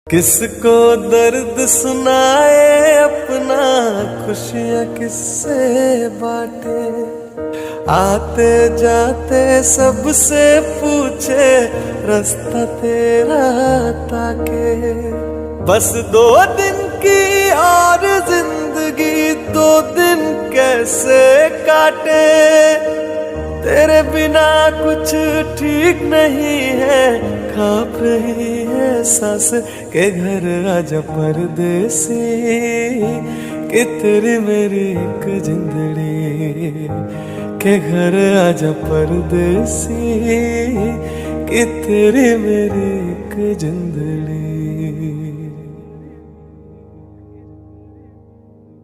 किसको दर्द सुनाए अपना, खुशियाँ किससे बांटे। आते जाते सबसे पूछे, रास्ता तेरा ताके। बस 2 दिन की और जिंदगी, 2 दिन कैसे काटे। तेरे बिना कुछ ठीक नहीं है, कांप रही है सांस के घर आजा परदेसी। कि तेरी मेरी एक जिंदड़ी के घर आजा परदेसी। कि तेरी मेरी एक जिंदड़ी।